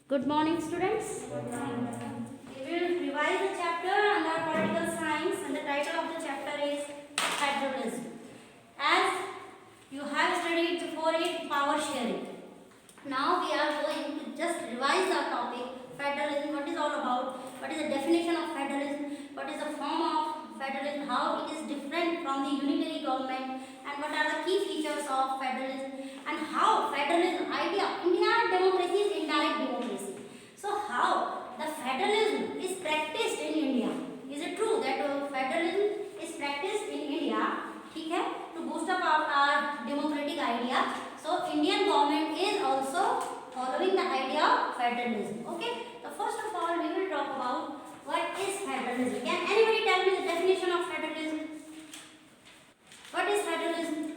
Good morning, students. Good morning. We will revise the chapter under political science, and the title of the chapter is Federalism. As you have studied before it, power sharing. Now we are going to just revise the topic federalism. What is all about? What is the definition of federalism? What is the form of federalism? How it is different from the unitary government? And what are the key features of federalism? And how federalism idea, India democracy is indirect democracy. So how the federalism is practiced in India? Is it true that federalism is practiced in India? ठीक है, to boost up our democratic idea. So Indian government is also following the idea of federalism. Okay. So first of all, we will talk about what is federalism. Can anybody tell me the definition of federalism? What is federalism?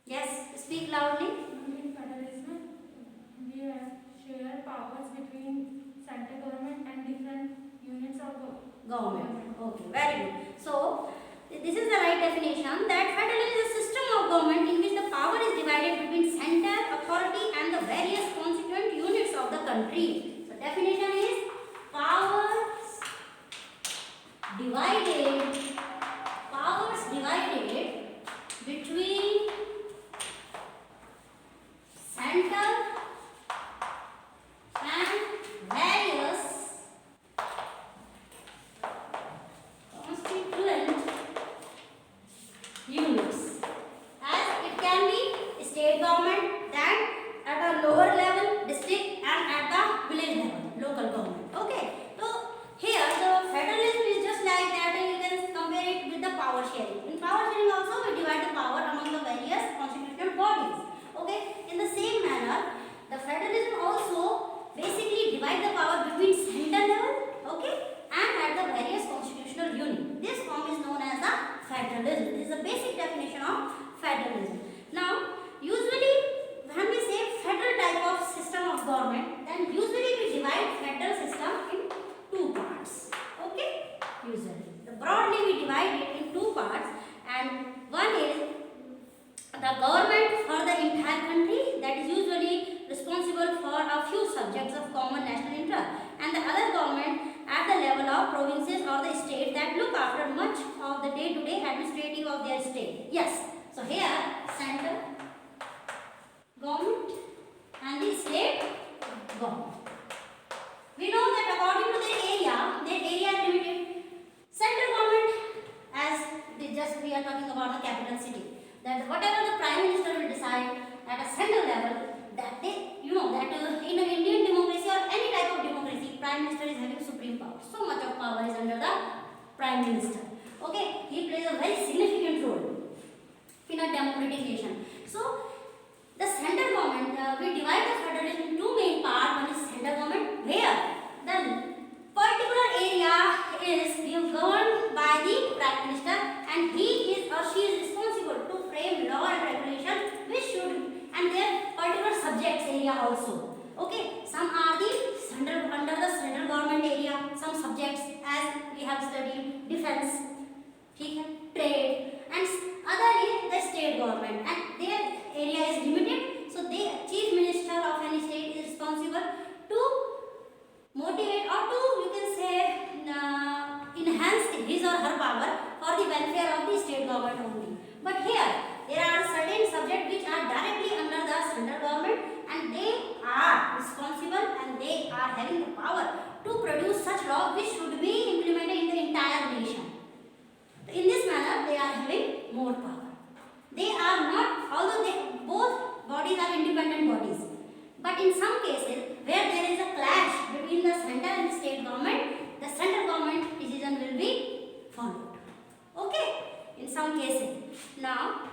Yes, speak loudly. In federalism, we share powers between central government and different units of Government. Okay, very good. So this is the right definition, that federalism is a system of government in which the power is divided between center, authority and the various constituent units of the country. So definition is powers divided between center and various constituent units, as it can be state government, then at a lower level district, and at the village level local government. Okay, so here the federalism is just like that, and you can compare it with the power sharing. In power sharing also we divide the power among the various constitutional bodies. Okay, in the same manner the federalism also basically divide the power between center level, okay, and at the various constitutional unit. This form is known as the federalism. This is the basic definition of federalism. Now, usually when we say federal type of system of government, then usually we divide federal system in two parts. Okay, usually. Broadly we divide it in two parts, and one is the government for the entire country, that is usually responsible for a few subjects of common national interest, and the other government at the level of provinces or the state that look after much of the day-to-day administrative of their state. Yes, so here central government and the state government. We know that according to their area is limited. Central government, as we are talking about the capital city, that whatever the prime minister will decide at a central level, that they, you know that in an Indian democracy or any type of democracy, prime minister is having supreme power. So much of power is under the prime minister. Okay, he plays a very significant role in a democratic nation. So the central government, we divide the federalism in two main parts. One is central government, where the particular area is governed by the prime minister, and he is or she is responsible to frame law and regulation which should, and their particular subjects area also. Okay, some are the under the central government area, some subjects as we have studied defense, trade, and other is the state government, and their area is limited. So the chief minister of any state is responsible to motivate or to, you can say, enhance his or her power for the welfare of the state government only. But here there are certain subjects which are directly under the central government, and they are responsible and they are having the power to produce such law which should be implemented in the entire nation. In this manner they are having more power. They are not, although both bodies are independent bodies, but in some cases where there is a clash between the central and the state government, the central government decision will be followed. Okay, in some cases. Now,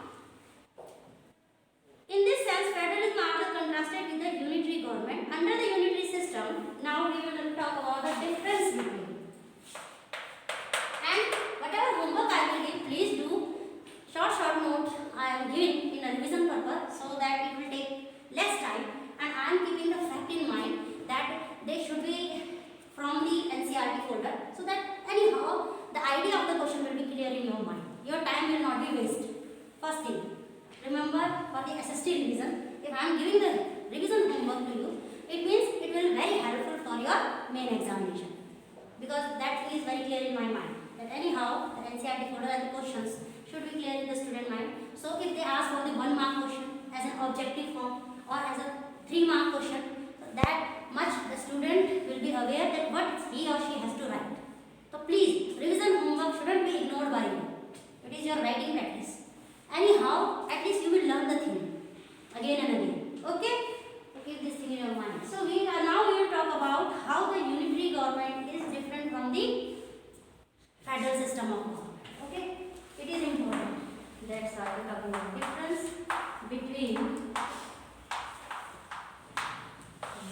in this sense, federalism are contrasted with the unitary government. Under the unitary system, now we will talk about the difference between. And whatever homework I will give, please do short notes I am giving in a revision purpose, so that it will take less time, and I am keeping the fact in mind that they should be from the NCERT folder, so that anyhow the idea of the question will be clear in your mind. Your time will not be wasted. First thing, remember for the SST revision, if I am giving the revision your main examination, because that is very clear in my mind that anyhow the NCERT folder and the questions should be clear in the student mind. So if they ask for the 1 mark question as an objective form or as a 3 mark question, so that much the student will be aware that what he or she has to write. So please, revision homework shouldn't be ignored by you. It is your writing practice. Anyhow, at least you will learn the thing again and again. Okay? So keep this thing in your mind. So we will talk about how the unitary government is different from the federal system of government. Okay? It is important. That's why we are talking about difference between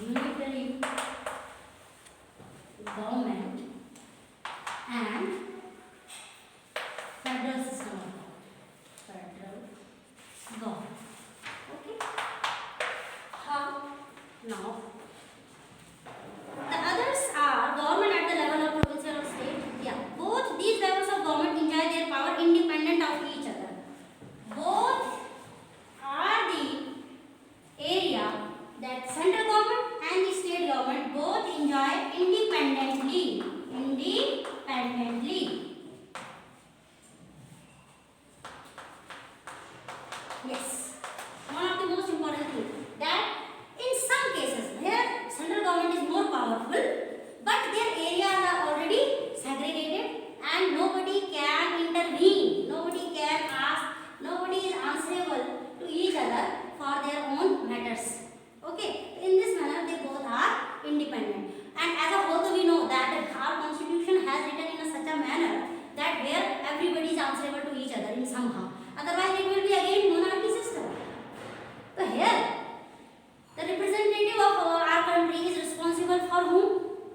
unitary government and federal system of government. Federal government. Okay? How? Now, the others are government at the level of provincial or state. Yeah, both these levels of government enjoy their power independent of each other. Both are the area that central government and the state government both enjoy independently. Yes. One of the most important things that in some cases where central government is more powerful, but their areas are already segregated and nobody can intervene, nobody can ask, nobody is answerable to each other for their own matters. Okay, in this manner they both are independent. And as a whole, we know that our constitution has written in such a manner that where everybody is answerable to each other in somehow. Otherwise, it will be again monarchy system. So here, the representative of our country is responsible for whom?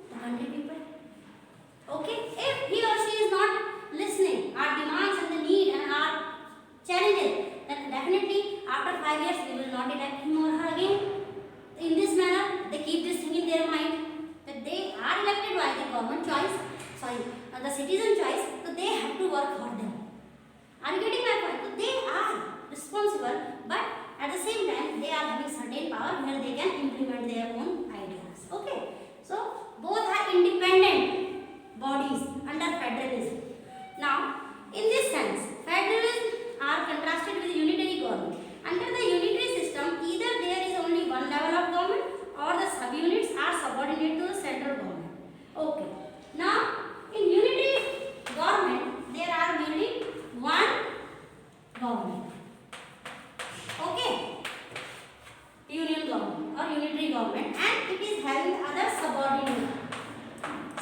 The country people. Okay, if he or she is not listening our demands and the need and our challenges, then definitely after 5 years we will not elect him or her again. In this manner, they keep this thing in their mind that they are elected by the government choice, the citizen choice, so they have to work for them. Are you getting my point? So they are responsible, but at the same time, they are having certain power where they can implement their own ideas. Okay, so both are independent bodies under federalism. Now, in this sense, federalism are contrasted with unitary government. Under the unitary system, either there is only one level of government or the subunits are subordinate to the central government. Okay. Now, in unitary government, there are merely one government. Okay. Union government or unitary government, and it is having other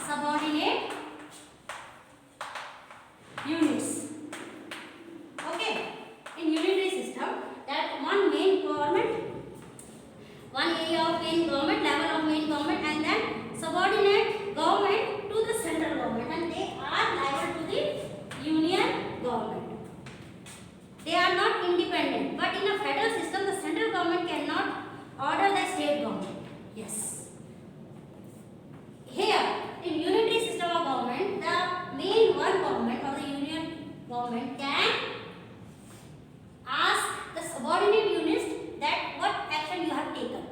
subordinate units. Okay. In unitary system, that one main government, one area of main government, level of main government, and then subordinate government to the central government, and they are liable to the union government. They are not independent, but in a federal system, the central government cannot order the state government. Yes. Here, in unitary system of government, the main one government or the union government can ask the subordinate units that what action you have taken.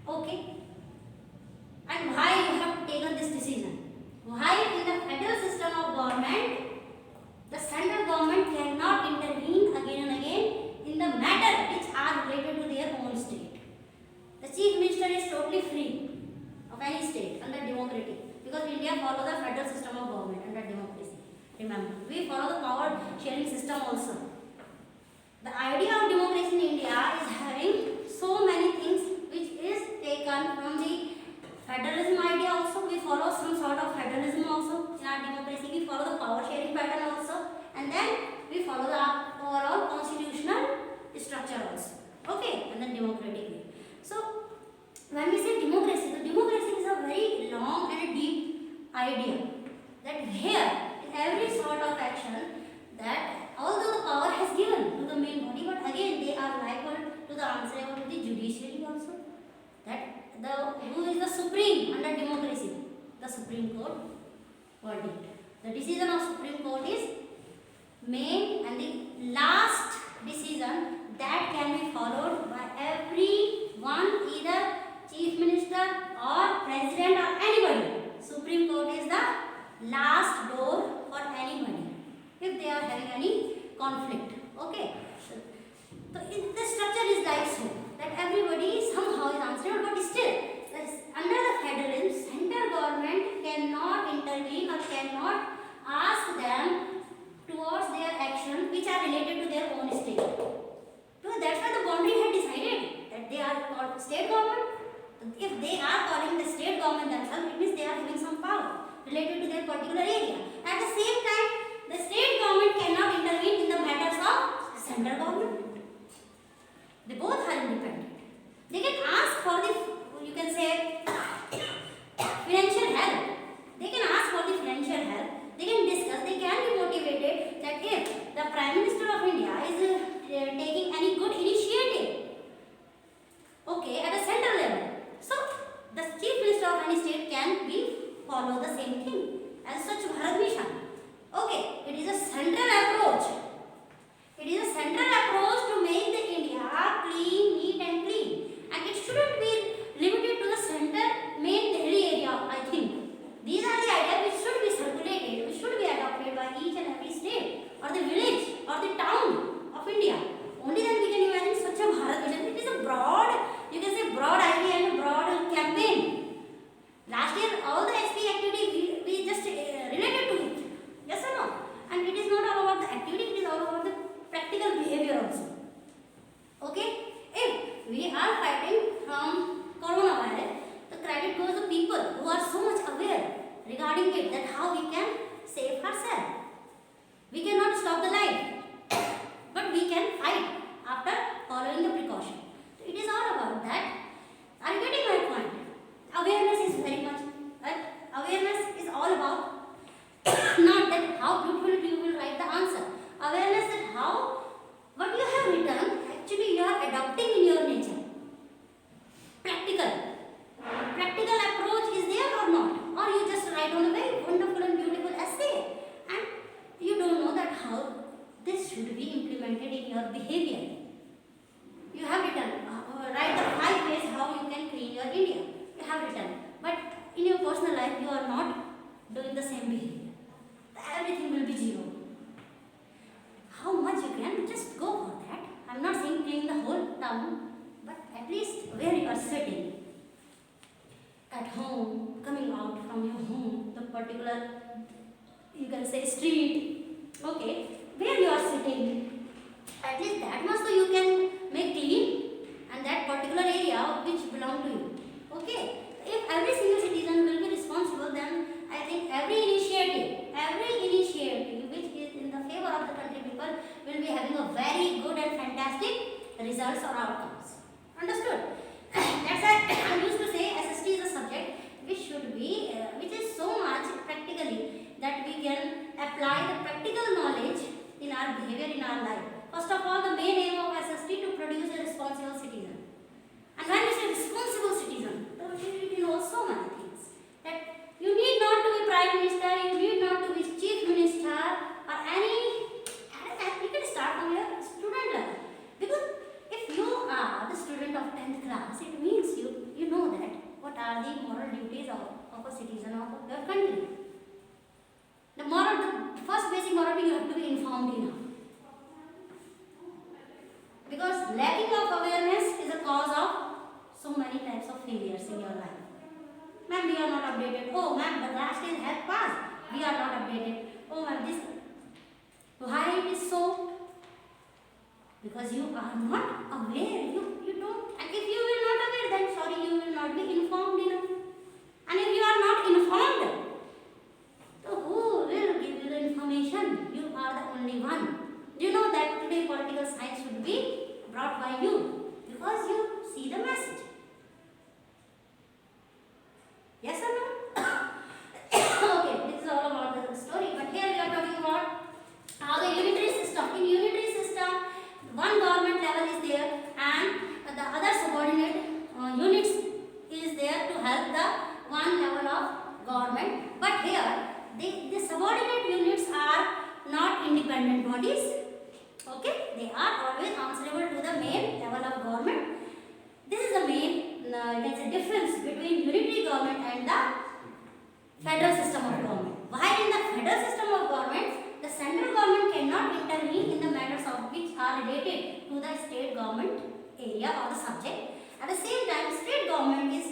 Okay. And why you have taken this decision. Why in the federal system of government, the central government cannot intervene again and again in the matter which are related to their own state. The chief minister is totally free of any state under democratic, because India follows the federal system of government under democracy. Remember, we follow the power sharing system also. The idea of democracy in India is having so many things which is taken from the federalism idea also. We follow some sort of federalism also in our democracy. We follow the power sharing pattern also, and then we follow the overall constitutional structure also. Okay, and then democratic way. So when we say democracy, the democracy is a very long and a deep idea. That here, in every sort of action, that although the power has given to the main body, but again they are liable to the answerable to the judiciary also. That who is the supreme under democracy? The Supreme Court verdict. The decision of Supreme Court is main and the last decision that can be followed by everyone, either chief minister or president or conflict. Okay. So the structure is like so that everybody somehow is answerable, but still under the federalism, central government cannot intervene or cannot ask them towards their action which are related to their own state. So that's why the boundary had decided that they are called state government. If they are calling the state government themselves, it means they are having some power related to their particular area. At the same time, the state government cannot intervene in the matters of central government. They both are independent. They can ask for the, you can say, financial help. They can ask for the financial help. They can discuss. They can be motivated that if the Prime Minister of India is taking any good initiative, okay, at a central level, so the Chief Minister of any state can be follow the same thing as such Bharat Mission. Okay, it is a central approach. It is a central approach to make the India clean, neat and clean. And it shouldn't be limited to the center main Delhi area, I think. These are the ideas which should be circulated, which should be adopted by each and every state or the village or the town of India. Only then we can imagine such a Bharat Mission. It is a broad, you can say broad idea and a broad campaign. Last year all the SP activity we just related to it. Yes or no? And it is not all about the activity, it is all about the practical behavior also. Okay? If we are fighting from coronavirus, the credit goes to people who are so much aware regarding it that how we can save ourselves. We cannot stop the life, but we can fight after following the precaution. So it is all about that. Are you getting my point? Awareness is very much, awareness is all about not that how beautifully you will write the answer. Awareness that how what you have written actually you are adopting in your nature. Practical. Practical approach is there or not? Or you just write on a very wonderful and beautiful essay and you don't know that how this should be implemented in your behavior. You have written, write the 5 ways how you can clean your India. You have written. But in your personal life you are not doing the same behavior. Everything will be zero. How much you can, just go for that. I'm not saying clean the whole town, but at least where you are sitting. At home, coming out from your home, the particular, you can say street, okay, where you are sitting, at least that much so you can make clean and that particular area which belong to you. Okay, if every single citizen will be responsible, then I think every initiative which is in the favor of the country people will be having a very good and fantastic results or outcomes. Understood? That's why I used to say SST is a subject which should be, which is so much practically that we can apply the practical knowledge in our behavior in our life. First of all, the main aim of SST to produce a responsible citizen. And when you say responsible citizen, it involves so many things. That you need not to be Prime Minister, you need not to be Chief Minister or any, you can start from your student level. Because if you are the student of 10th class, it means you know that what are the moral duties of a citizen of your country. The first basic morality you have to be informed enough. Because lacking of awareness is a cause of so many types of failures in your life. Ma'am, we are not updated. Oh, ma'am, the last year has passed. We are not updated. Oh, ma'am, this. Why it is so? Because you are not aware. You don't. And if you will not aware, then sorry, you will not be informed enough. And if you are not informed, so who will give you the information? You are the only one. You know that today political science should be brought by you because you see the message. Yes or no? Okay, this is all about the story. But here we are talking about how the unitary system. In unitary system, one government level is there and the other subordinate units is there to help the one level of government. But here, the subordinate units are not independent bodies. Okay, they are always answerable to the main level of government. This is the main difference between unitary government and the federal system of government. While in the federal system of government, the central government cannot intervene in the matters of which are related to the state government area or the subject. At the same time, state government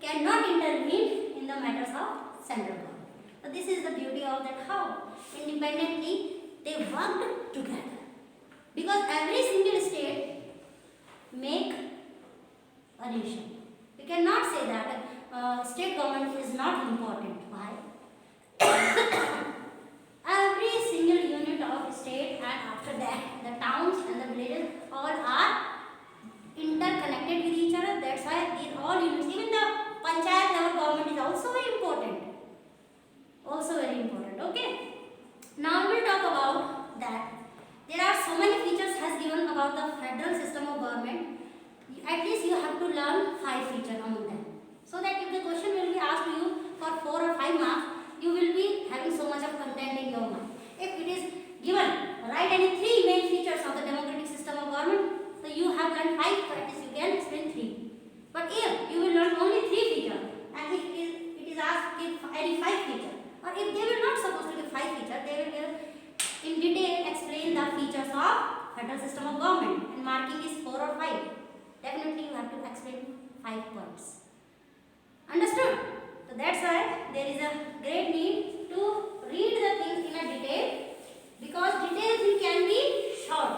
cannot intervene in the matters of central government. So this is the beauty of that, how independently they worked together. Because every single state make a nation. We cannot say that state government is not important. Why? Every single unit of state, and after that the towns and the villages all are interconnected with each other. That's why these all units, even the panchayat level government is also very important. Also very important. Okay. Now we will talk about that. There are so many features has given about the federal system of government. At least you have to learn 5 features among them. So that if the question will be asked to you for 4 or 5 marks, you will be having so much of content in your mind. If it is given, write any 3 main features of the democratic system of government. So you have learned 5, at least you can explain 3. But if you will learn only 3 features, and if it is asked to give any 5 features, or if they will not supposed to give 5 features, they will give in detail explain the features of federal system of government, and marking is 4 or 5. Definitely you have to explain 5 points. Understood? So that's why there is a great need to read the things in a detail, because detailed thing can be short.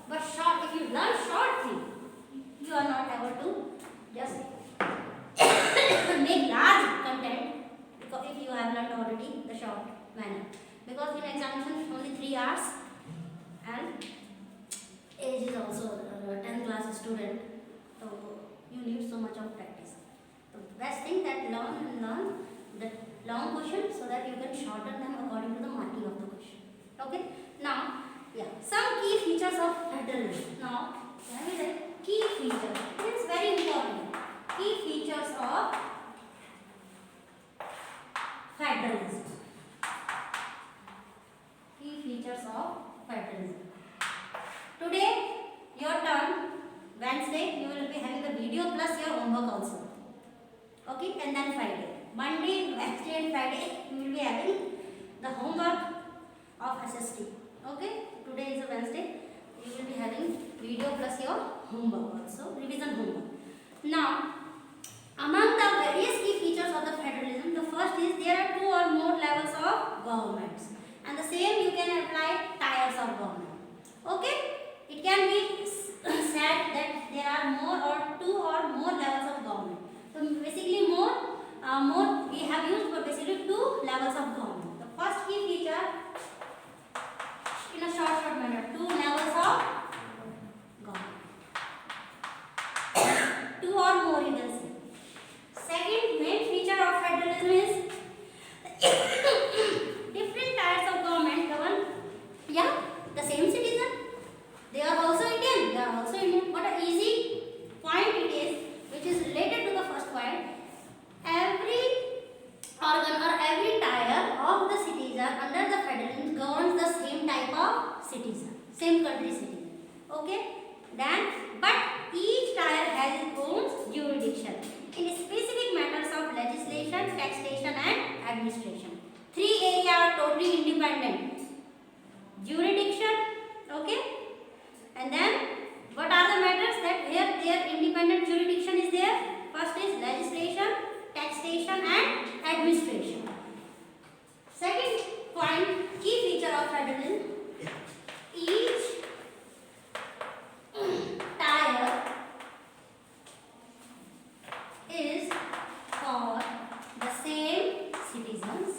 But short, if you learn short thing, you are not able to just make large content, because if you have learned already the short manner. Because in examination only 3 hours, and age is also 10th class student, so you need so much of practice. The best thing that learn the long question, so that you can shorten them according to the marking of the question. Okay. Now, some key features of federalism. Now, let me say key features. It is very important. Key features of federalism. Key features of federalism. Today, your turn. Wednesday, you will be having the video plus your homework also. Okay, and then Friday. Monday, Wednesday, and Friday, you will be having the homework of SST. Okay, today is a Wednesday. You will be having video plus your homework also, revision homework. Now, among the various key features of the federalism, the first is there are 2 or more levels of governments, and the same you can apply tiers of government. Okay, it can be said that there are more or 2 or more levels of government. So basically more we have used, but basically 2 levels of government. The first key feature, in a short manner, 2 levels of government. 2 or more you can say. Second main feature of federalism is different types of government govern the same citizen. They are also Indian, but an easy point it is, which is related to the first point. Every organ or every tier of the citizen under the federalism governs the same type of citizen, same country citizen. Okay? Then, but each tier has its own jurisdiction in specific matters of legislation, taxation, and administration. 3 areas are totally independent. Jurisdiction, okay? And then, what are the matters that where their independent jurisdiction is there? First is legislation, taxation, and administration. Second point, key feature of federalism, each tier is for the same citizens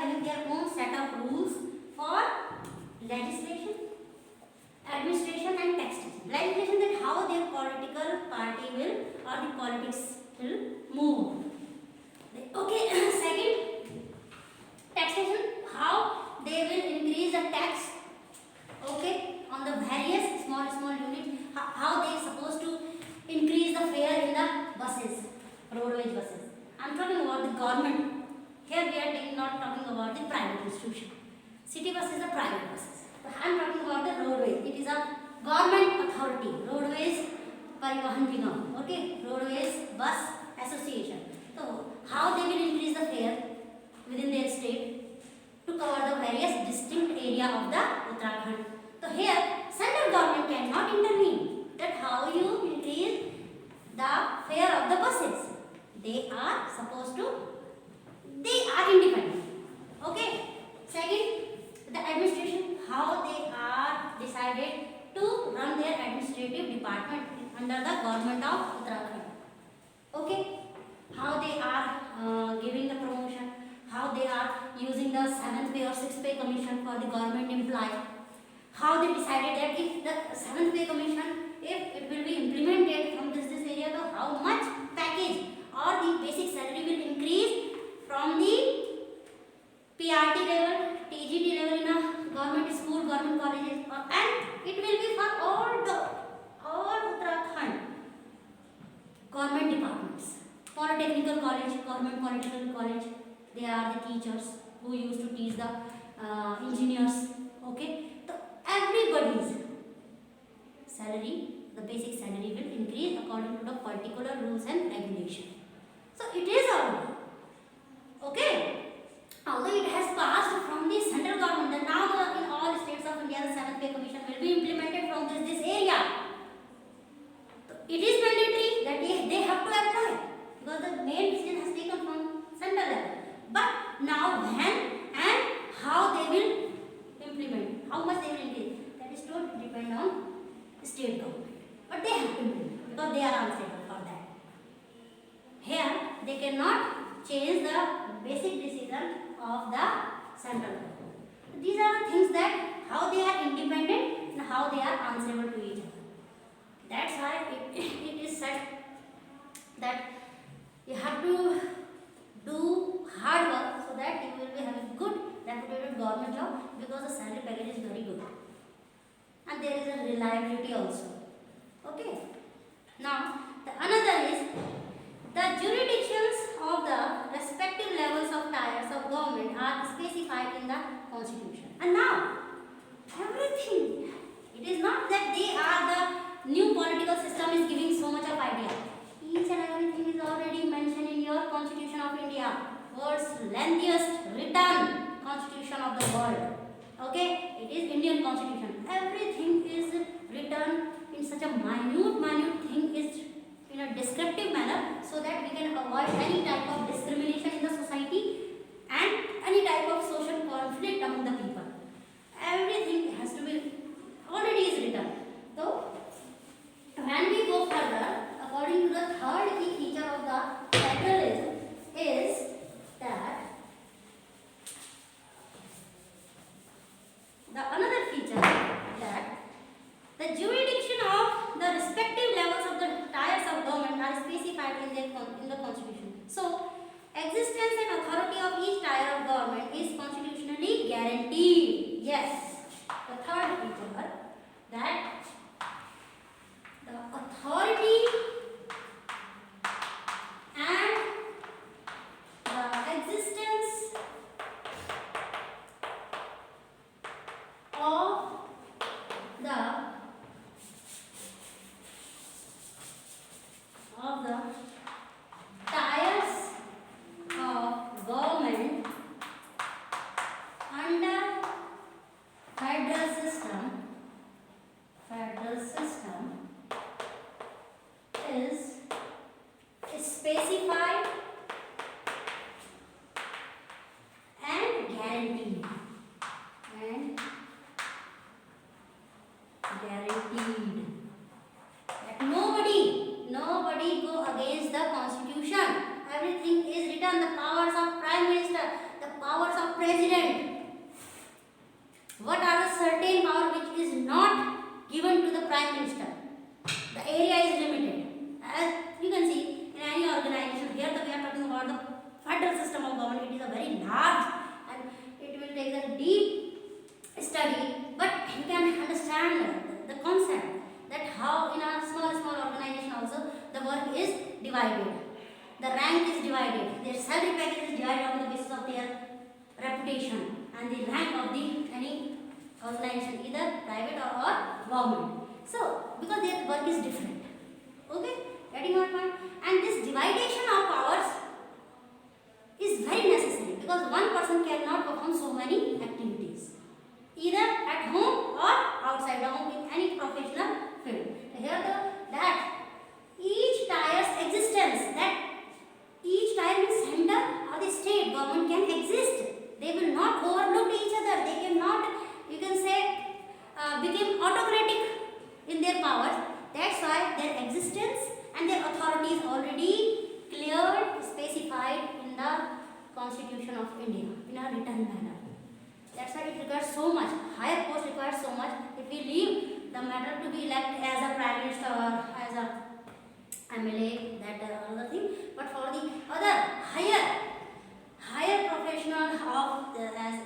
having their own set of rules for legislation, administration and taxation. Legislation, that how their political party will or the politics will move. Okay, second, taxation, how they will increase the tax, okay, on the various small units, how they are supposed to increase the fare in the buses, roadways buses. I am talking about the government. Here we are not talking about the private institution. City bus is a private buses. I am talking about the roadways. It is a government authority. Roadways Parivahan Nigam. Okay, roadways bus association. So how they will increase the fare within their state to cover the various distinct area of the Uttarakhand. So here central government cannot intervene. That how you increase the fare of the buses. They are supposed to, they are independent. Okay. Second, the administration, how they are decided to run their administrative department under the government of Uttarakhand. Okay. How they are giving the promotion, how they are using the 7th pay or 6th pay commission for the government employee. How they decided that if the 7th pay commission, if it will be implemented from this area, so how much package or the basic salary will increase from the PRT level, TGT level in a government school, government colleges, and it will be for all Uttarakhand government departments. Polytechnical college, government polytechnical college, they are the teachers who used to teach the engineers. Okay, so everybody's salary, the basic salary will increase according to the particular rules and regulations. So it is our, okay. Although it has passed from the central government, and now in all states of India, the 7th pay commission will be implemented from this area. So it is mandatory that they have to apply, because the main decision has taken from central level. But now when and how they will implement, how much they will increase, that is totally depend on state government. But they have to implement because they are answerable for that. Here they cannot change the basic decision of the central government. These are the things that how they are independent and how they are answerable to each other. That's why it is said that you have to do hard work so that you will be having good reputed government job, because the salary package is very good and there is a reliability also. Okay. Now the another is the jurisdictions of the respective levels of tiers of government are specified in the constitution. And now everything, it is not that they are the new political system is giving so much of idea. Each and everything is already mentioned in your Constitution of India, world's lengthiest written constitution of the world. Okay, it is Indian Constitution. Everything is written in such a minute thing is in a descriptive manner, so that we can avoid any type of discrimination in the society and any type of social conflict among the people. Everything has to be already is written. So when we go further, according to the third key feature of the federalism is that the another feature that the jurisdiction of the respective levels of the tiers of government are specified in the constitution. So existence and authority of each tier of Their salary package is divided on the basis of their reputation and the rank of the any organization, either private or government. So, because their work is different. Okay, getting my point? And this dividation of powers is very necessary because one person cannot perform so many activities, either at home or outside the home in any professional field. Here that each tire's existence, that each tire in center or the state government can exist. They will not overlook each other. They cannot, you can say, become autocratic in their powers. That's why their existence and their authority is already cleared, specified in the Constitution of India in a written manner. That's why it requires so much. Higher post requires so much. If we leave the matter to be elected as a prime minister or as a MLA, that another thing. But for the other higher professional of as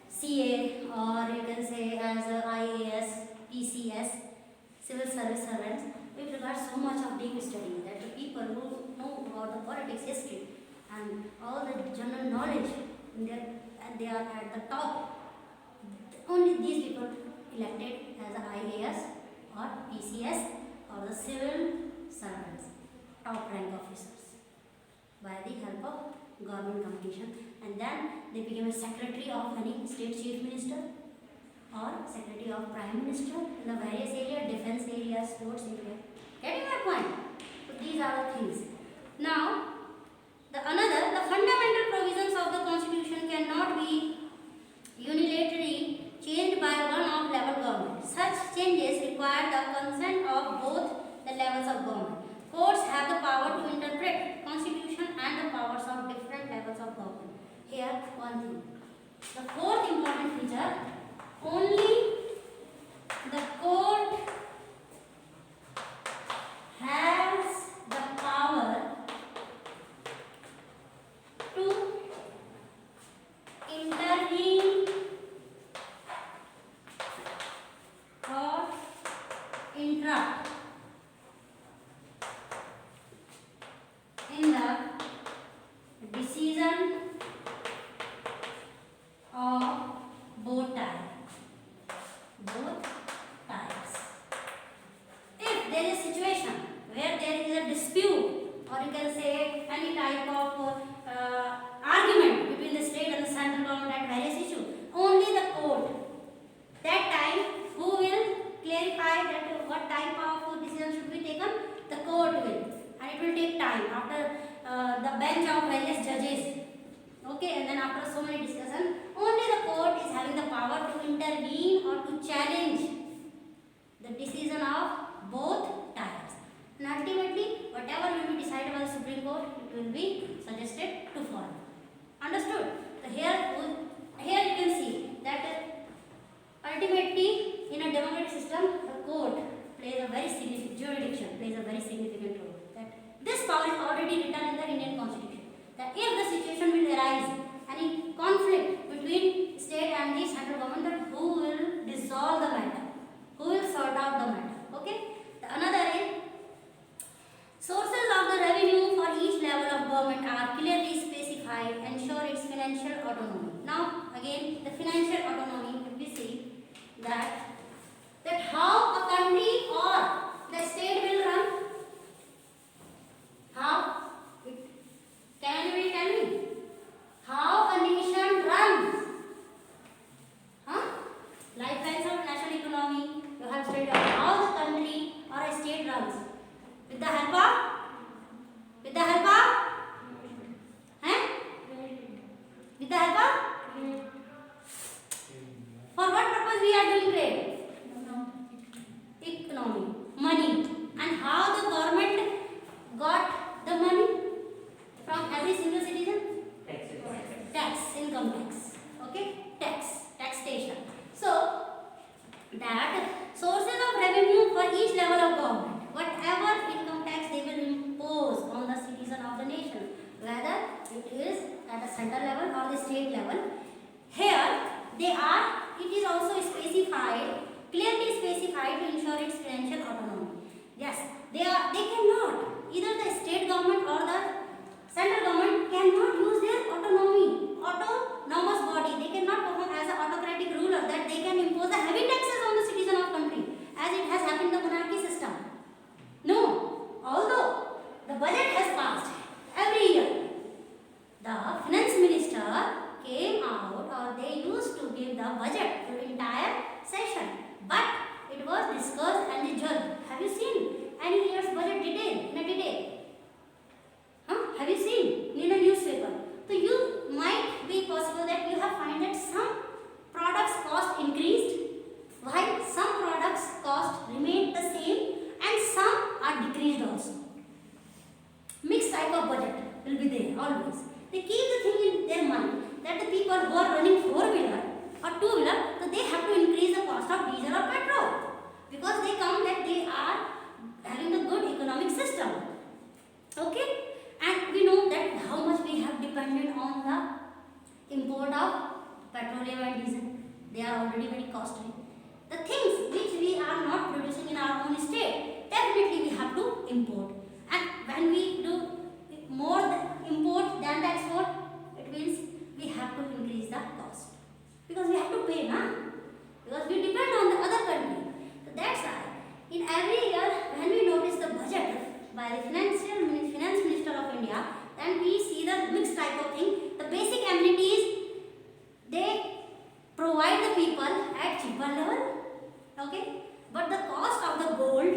CA, or you can say as IAS, PCS, civil service servants, it requires so much of deep study that the people who know about the politics history and all the general knowledge in their, and they are at the top. Only these people elected as a IAS or PCS or the civil servants, top rank officers, by the help of government competition, and then they became a secretary of any state chief minister or secretary of prime minister in the various areas, defense area, sports area. Getting my point? So these are the things. Now, the fundamental provisions of the Constitution cannot be unilaterally changed by one of level government. Such changes require the consent of both the levels of government. Courts have the power to interpret Constitution and the powers of different levels of government. Here, one thing. The fourth important feature, only the court has the power to intervene or interrupt in the decision of both types. If there is a situation where there is a dispute, or you can say any type of argument between the state and the central government at various issues, only the court, that time, who will clarify that what type of decision should be taken? The court will, and it will take time after the bench of various judges. Okay, and then after so many discussions, only the court is having the power to intervene or to challenge the decision of both types. And ultimately, whatever will be decided by the Supreme Court, it will be suggested to follow. Understood? So here you can see that ultimately, in a democratic system, the court plays a very significant, jurisdiction plays a very significant role. That this power is already written in the Indian Constitution. That if the situation will arise, any conflict between state and the central government, that who will dissolve the matter, who will sort out the matter. Okay. The another is sources of the revenue for each level of government are clearly specified, ensure its financial autonomy. Now again, the financial autonomy, we see that how a country or the state will run. How? Can you tell me? How a nation runs? Lifelines of national economy. You have studied about how the country or a state runs. With the help of? With the help of? With the help of? For what purpose we are doing trade? Economy. Money. And how the government got the money? From every single citizen? Tax, income tax. Okay? Taxation. So, that sources of revenue for each level of government, whatever income tax they will impose on the citizen of the nation, whether it is at a central level or the state level, here it is also specified, clearly specified to ensure its financial autonomy. Yes, they cannot, either the state government or the central government cannot use their autonomous body. They cannot perform as an autocratic ruler that they can impose the heavy taxes on the citizen of country as it has happened in the monarchy system. No, although the budget has passed every year, the finance minister came out or they used to give the budget to entire session, but it was discussed and judged. Have you seen any year's budget detail in a detail? Have you seen in a newspaper? So you might be possible that you have find that some products cost increased while some products cost remained the same and some are decreased also. Mixed type of budget will be there always. They keep the thing in their mind that the people who are running four-wheeler or two-wheeler, so they have to increase the cost of diesel or petrol because they count that they are having a good economic system. Okay, and we know that how much we have depended on the import of petroleum and diesel. They are already very costly. The things which we are not producing in our own state, definitely we have to import. And when we do more import than the export, it means we have to increase the cost because we have to pay now, because we depend on the other country. So that's why in every year when we notice the budget by the finance minister of India, then we see the mixed type of thing. The basic amenities they provide the people at cheaper level, okay, but the cost of the gold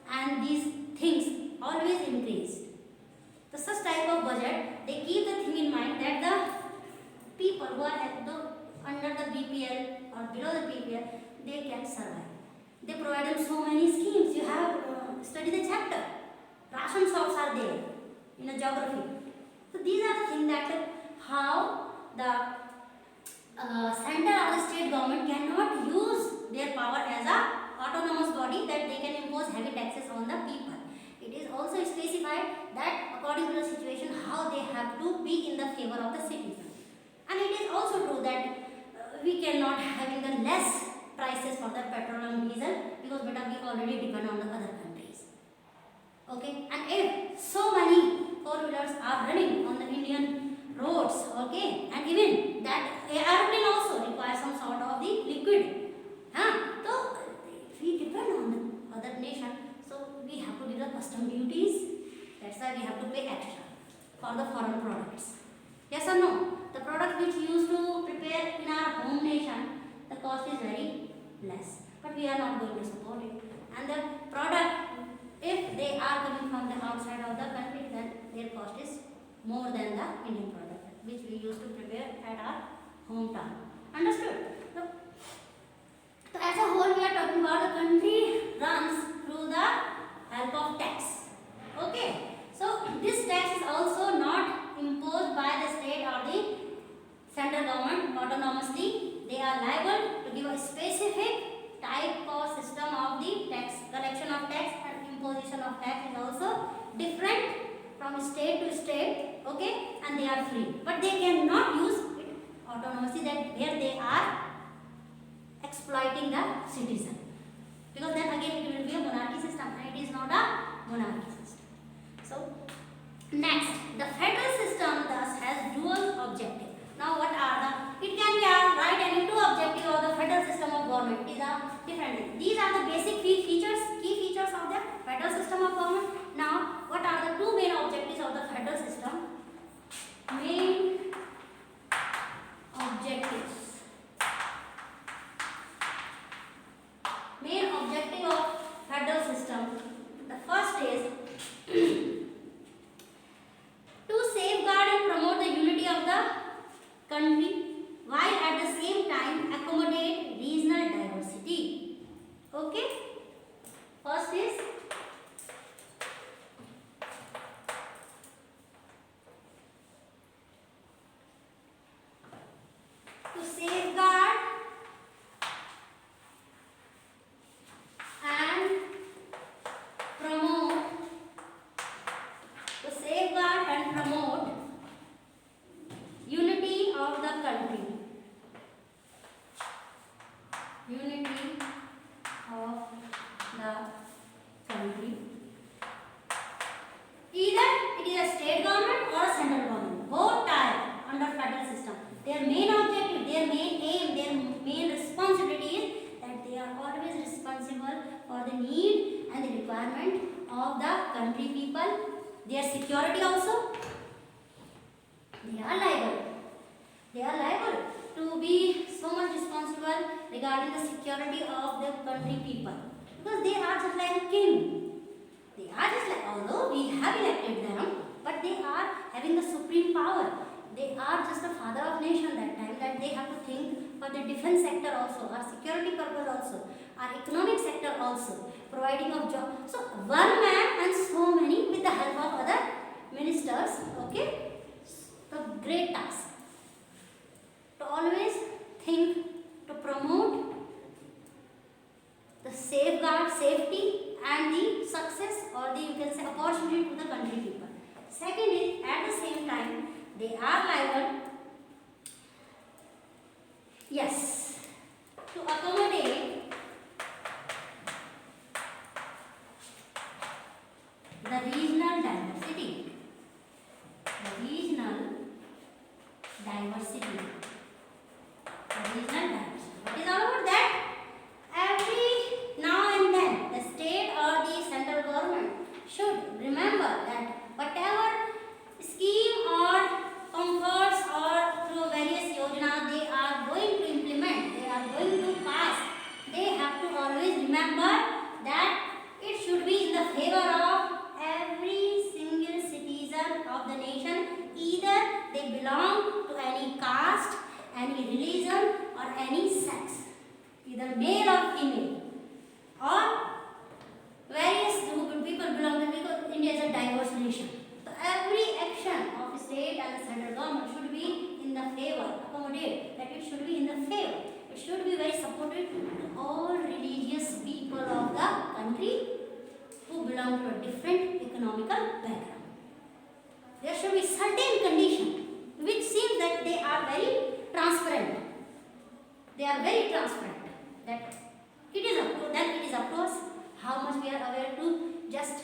and these things always increase. The such type of budget, they keep the thing in mind that the people who are at under the BPL or below the BPL, they can survive. They provide them so many schemes. You have studied the chapter. Ration shops are there in a geography. So these are the things that how the center or the state government cannot use their power as a autonomous body that they can impose heavy taxes on the people. It is also specified that according to the situation how they have to be in the favor of the citizen. And it is also true that we cannot having the less prices for the petrol and diesel because we already depend on the other countries. Okay, and if so many four-wheelers are running on the Indian roads, okay, and even that airplane also requires some sort of the liquid. So if we depend on the other nation, so we have to give the custom duties. That's why we have to pay extra for the foreign products. Yes or no? The product which we used to prepare in our home nation, the cost is very less. But we are not going to support it. And the product, if they are coming from the outside of the country, then their cost is more than the Indian product, which we used to prepare at our hometown. Understood? So as a whole, we are talking about the country runs through the help of tax. Okay. So this tax is also not imposed by the state or the central government autonomously. They are liable to give a specific type of system of the tax. Collection of tax and imposition of tax is also different from state to state. Okay, and they are free, but they cannot use it autonomously that where they are exploiting the citizen, because then again it will be a monarchy system and it is not a monarchy system. So next, the federal system thus has dual objective. Now what are the, it can be right any two objective of the federal system of government. These are different. These are the basic key features of the federal system of government. Now what are the two main objectives of the federal system? Main objectives. Main objective of federal system. The first is to safeguard and promote the unity of the country while at the same time accommodate regional diversity. Okay? First is to safeguard and promote unity of the country. Unity of the country. environment of the country people, their security also. They are liable. They are liable to be so much responsible regarding the security of the country people, because they are just like a king. They are just like, although we have elected them, but they are having the supreme power. They are just the father of nation that time, that they have to think for the defense sector also, our security purpose also, our economic sector also, providing of job. So one man and so many with the help of other ministers, okay, the great task. To always think to promote the safeguard, safety and the success, or the, you can say, opportunity to the country people. Second is, at the same time, they are liable, yes, to accommodate the regional diversity. The regional diversity. The regional diversity. What is all about that? Every now and then, the state or the central government should remember that whatever scheme or comforts or through various yojana they are going to implement, they are going to pass, they have to always remember that it should be in the favor of every single citizen of the nation, either they belong to any caste, any religion or any sex, either male or female, or various group of people belong to, because India is a diverse nation. So every action of state and the central government should be in the favor, accommodate that it should be in the favor. It should be very supportive to all religious people of the country who belong to a different economical background. There should be certain condition which seems that they are very transparent. They are very transparent. That it is up to them, it is up to us how much we are aware to just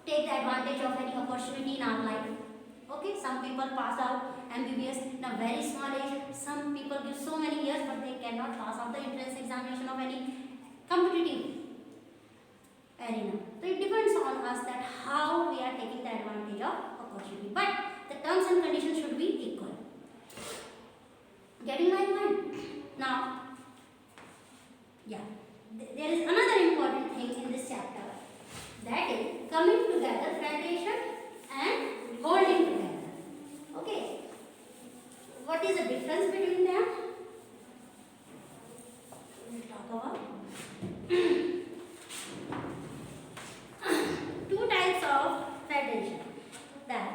take the advantage of any opportunity in our life. Okay, some people pass out MBBS in a very small age. Some people give so many years, but they cannot pass out the entrance examination of any competitive arena. So it depends on us that how we are taking the advantage of opportunity. But the terms and conditions should be equal. Getting my point? Now, yeah, there is another important thing in this chapter, that is coming together, federation and holding together. Okay, what is the difference between them? We will talk about two types of federation. That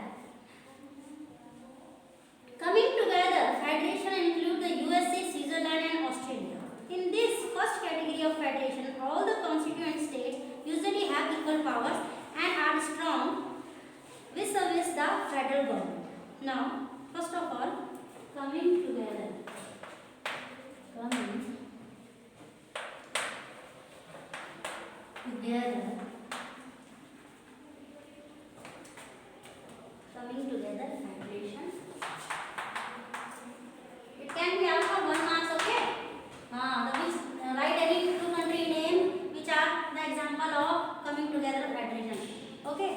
coming together, federation include the USA, Switzerland and Australia. In this first category of federation, all the constituent states usually have equal powers and are strong vis-a-vis the federal government. Now, first of all, coming together. Coming together, federation. It can be also 1 marks, okay? Write any two country name which are the example of coming together federation. Okay?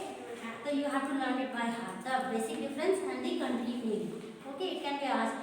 So you have to learn it by heart, the basic difference and the country name. Okay? It can be asked.